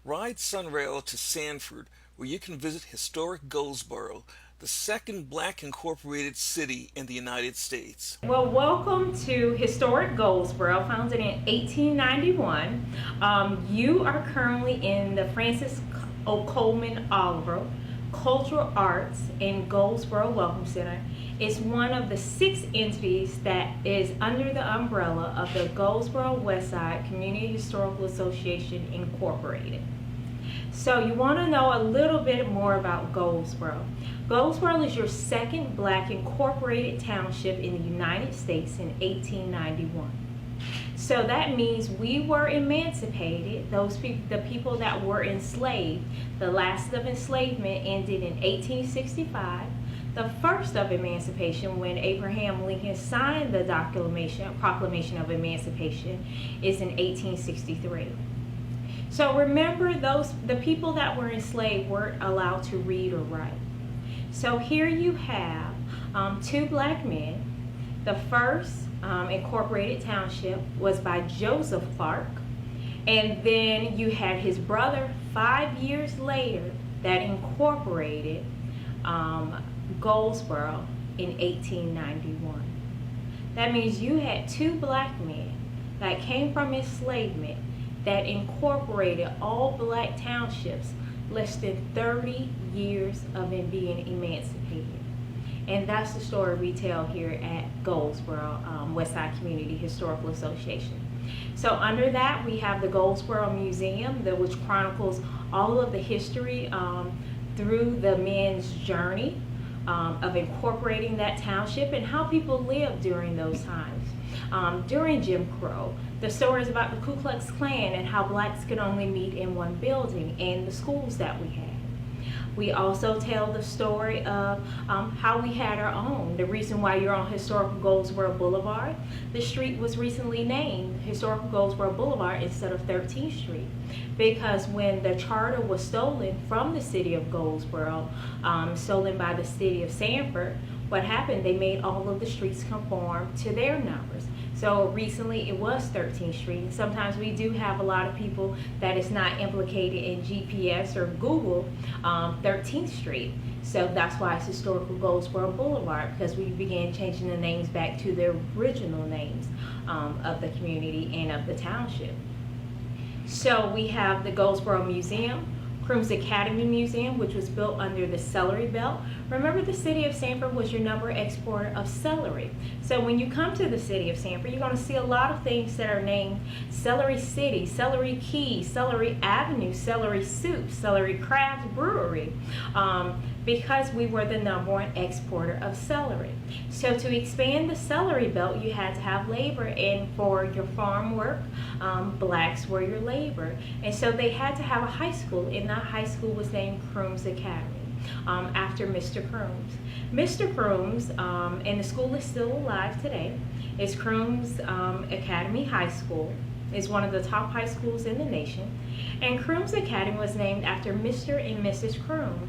Ride SunRail to Sanford, where you can visit historic Goldsboro, the second black incorporated city in the United States. Well, welcome to historic Goldsboro, founded in 1891. You are currently in the Francis O. Coleman Oliver Cultural Arts in Goldsboro Welcome Center. It's one of the 6 entities that is under the umbrella of the Goldsboro Westside Community Historical Association Incorporated. So you want to know a little bit more about Goldsboro. Goldsboro is your second black incorporated township in the United States in 1891. So that means we were emancipated, the people that were enslaved. The last of enslavement ended in 1865. The first of emancipation, when Abraham Lincoln signed the Proclamation of Emancipation, is in 1863. So remember, the people that were enslaved weren't allowed to read or write. So here you have 2 black men. The first incorporated township was by Joseph Clark, and then you had his brother 5 years later that incorporated Goldsboro in 1891. That means you had 2 black men that came from enslavement that incorporated all black townships less than 30 years of it being emancipated. And that's the story we tell here at Goldsboro Westside Community Historical Association. So under that, we have the Goldsboro Museum, which chronicles all of the history through the men's journey of incorporating that township and how people lived during those times. During Jim Crow, the stories about the Ku Klux Klan and how blacks could only meet in one building and the schools that we had. We also tell the story of how we had our own. The reason why you're on historical Goldsboro Boulevard, the street was recently named historical Goldsboro Boulevard instead of 13th Street, because when the charter was stolen from the city of Goldsboro, stolen by the city of Sanford, what happened, they made all of the streets conform to their numbers. So recently it was 13th Street. Sometimes we do have a lot of people that is not implicated in GPS or Google 13th Street. So that's why it's historical Goldsboro Boulevard, because we began changing the names back to their original names of the community and of the township. So we have the Goldsboro Museum, Crooms Academy Museum, which was built under the celery belt. Remember, the city of Sanford was your #1 exporter of celery. So when you come to the city of Sanford, you're going to see a lot of things that are named Celery City, Celery Key, Celery Avenue, Celery Soup, Celery Craft Brewery, because we were the #1 exporter of celery. So to expand the celery belt, you had to have labor, and for your farm work, blacks were your labor. And so they had to have a high school, and that high school was named Crooms Academy, after Mr. Crooms. Mr. Crooms, and the school is still alive today, is Crooms Academy High School. It's one of the top high schools in the nation. And Crooms Academy was named after Mr. and Mrs. Croom,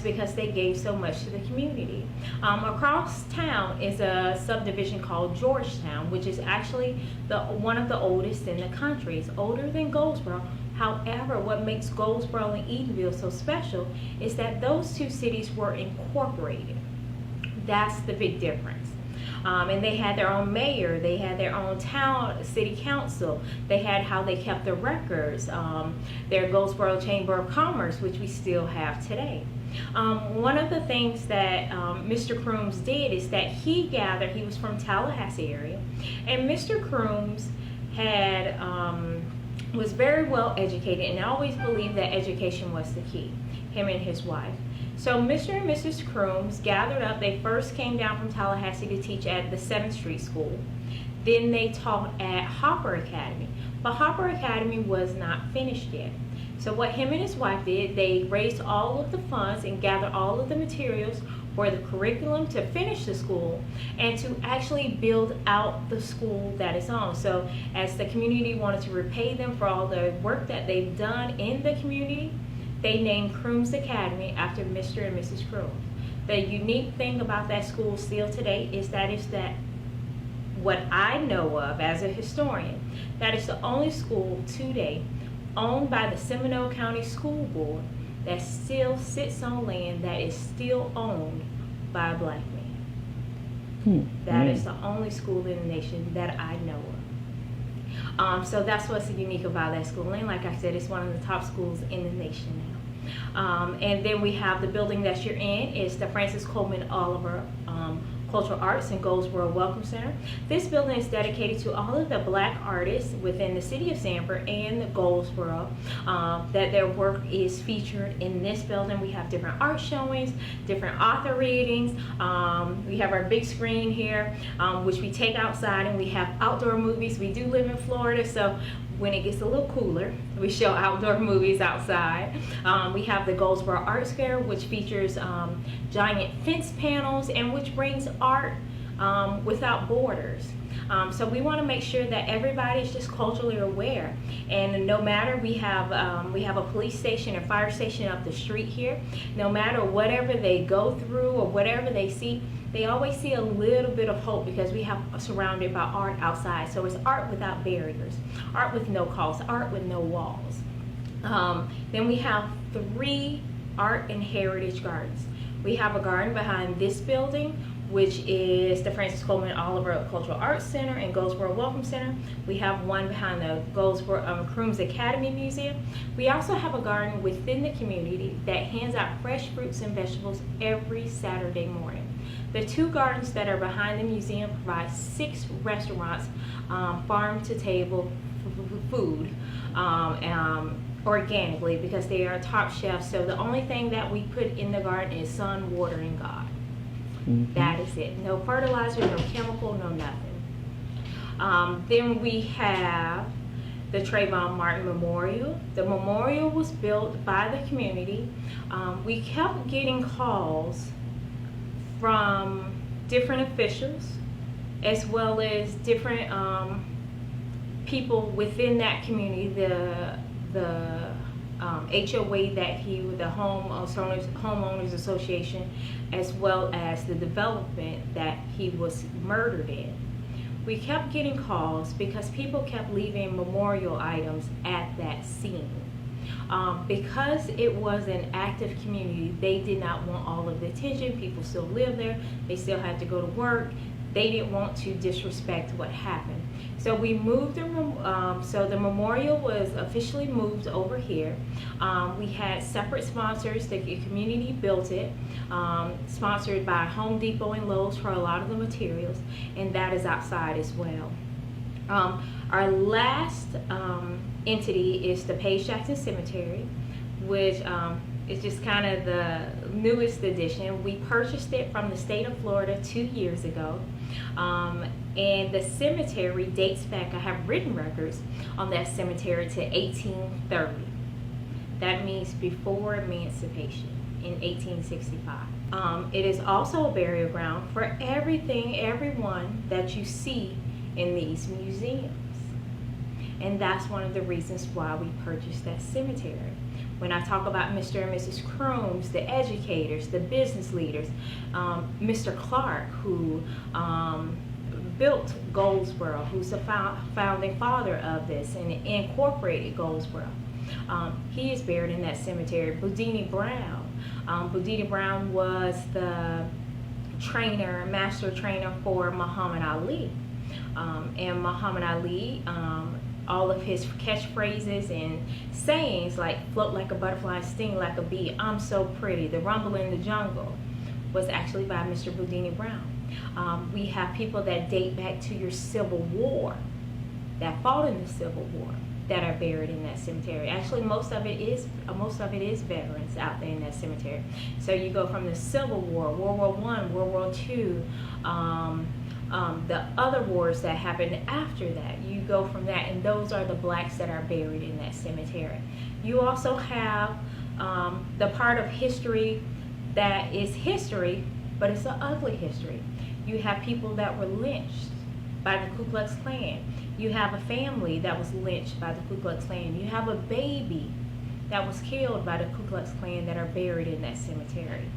because they gave so much to the community. Across town is a subdivision called Georgetown, which is actually one of the oldest in the country. It's older than Goldsboro. However, what makes Goldsboro and Edenville so special is that those 2 cities were incorporated. That's the big difference. And they had their own mayor, they had their own city council, they had how they kept the records, their Goldsboro Chamber of Commerce, which we still have today. One of the things that Mr. Crooms did is that he was from Tallahassee area, and Mr. Crooms was very well educated and always believed that education was the key, him and his wife. So Mr. and Mrs. Crooms gathered up. They first came down from Tallahassee to teach at the 7th Street School. Then they taught at Hopper Academy. But Hopper Academy was not finished yet. So what him and his wife did, they raised all of the funds and gathered all of the materials for the curriculum to finish the school and to actually build out the school that is on. So as the community wanted to repay them for all the work that they've done in the community, they named Crooms Academy after Mr. and Mrs. Crooms. The unique thing about that school still today is that what I know of as a historian, that is the only school today owned by the Seminole County School Board, that still sits on land that is still owned by a black man. That is the only school in the nation that I know of. So that's what's unique about that school. And like I said, it's one of the top schools in the nation now. And then we have the building that you're in. It's the Francis Coleman Oliver Cultural Arts and Goldsboro Welcome Center. This building is dedicated to all of the black artists within the city of Sanford and Goldsboro, that their work is featured in this building. We have different art showings, different author readings. We have our big screen here, which we take outside, and we have outdoor movies. We do live in Florida, so when it gets a little cooler, we show outdoor movies outside. We have the Goldsboro Arts Fair, which features giant fence panels and which brings art without borders. So we want to make sure that everybody is just culturally aware. And no matter, we have a police station and fire station up the street here. No matter whatever they go through or whatever they see, they always see a little bit of hope because we have surrounded by art outside. So it's art without barriers, art with no cost, art with no walls. Then we have 3 art and heritage gardens. We have a garden behind this building, which is the Francis Coleman Oliver Cultural Arts Center and Goldsboro Welcome Center. We have one behind the Goldsboro Crooms Academy Museum. We also have a garden within the community that hands out fresh fruits and vegetables every Saturday morning. The 2 gardens that are behind the museum provide 6 restaurants, farm to table food, organically, because they are top chefs. So the only thing that we put in the garden is sun, water, and God. That is it. No fertilizer, no chemical, no nothing. Then we have the Trayvon Martin Memorial. The memorial was built by the community. We kept getting calls from different officials as well as different people within that community, the HOA that the homeowners association, as well as the development that he was murdered in. We kept getting calls because people kept leaving memorial items at that scene. Because it was an active community, they did not want all of the attention. People still live there. They still had to go to work. They didn't want to disrespect what happened. So we moved so the memorial was officially moved over here. We had separate sponsors. The community built it, sponsored by Home Depot and Lowe's for a lot of the materials, and that is outside as well. Our last entity is the Page Jackson Cemetery, which is just kind of the newest addition. We purchased it from the state of Florida 2 years ago. And the cemetery dates back, I have written records on that cemetery, to 1830. That means before emancipation in 1865. It is also a burial ground for everyone that you see in these museums. And that's one of the reasons why we purchased that cemetery. When I talk about Mr. and Mrs. Crooms, the educators, the business leaders, Mr. Clark, who built Goldsboro, who's the founding father of this and incorporated Goldsboro. He is buried in that cemetery. Boudini Brown. Boudini Brown was the master trainer for Muhammad Ali. And Muhammad Ali, all of his catchphrases and sayings like float like a butterfly, sting like a bee, I'm so pretty, the rumble in the jungle, was actually by Mr. Boudini Brown. We have people that date back to your Civil War, that fought in the Civil War, that are buried in that cemetery. Actually, most of it is veterans out there in that cemetery. So you go from the Civil War, World War I, World War II, the other wars that happened after that. You go from that, and those are the blacks that are buried in that cemetery. You also have the part of history that is history, but it's an ugly history. You have people that were lynched by the Ku Klux Klan. You have a family that was lynched by the Ku Klux Klan. You have a baby that was killed by the Ku Klux Klan that are buried in that cemetery.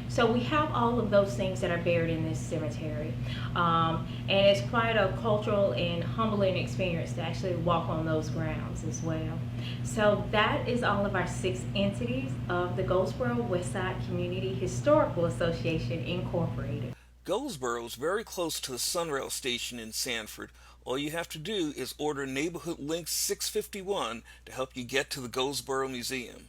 So we have all of those things that are buried in this cemetery. And it's quite a cultural and humbling experience to actually walk on those grounds as well. So that is all of our 6 entities of the Goldsboro Westside Community Historical Association Incorporated. Goldsboro is very close to the SunRail station in Sanford. All you have to do is order Neighborhood Link 651 to help you get to the Goldsboro Museum.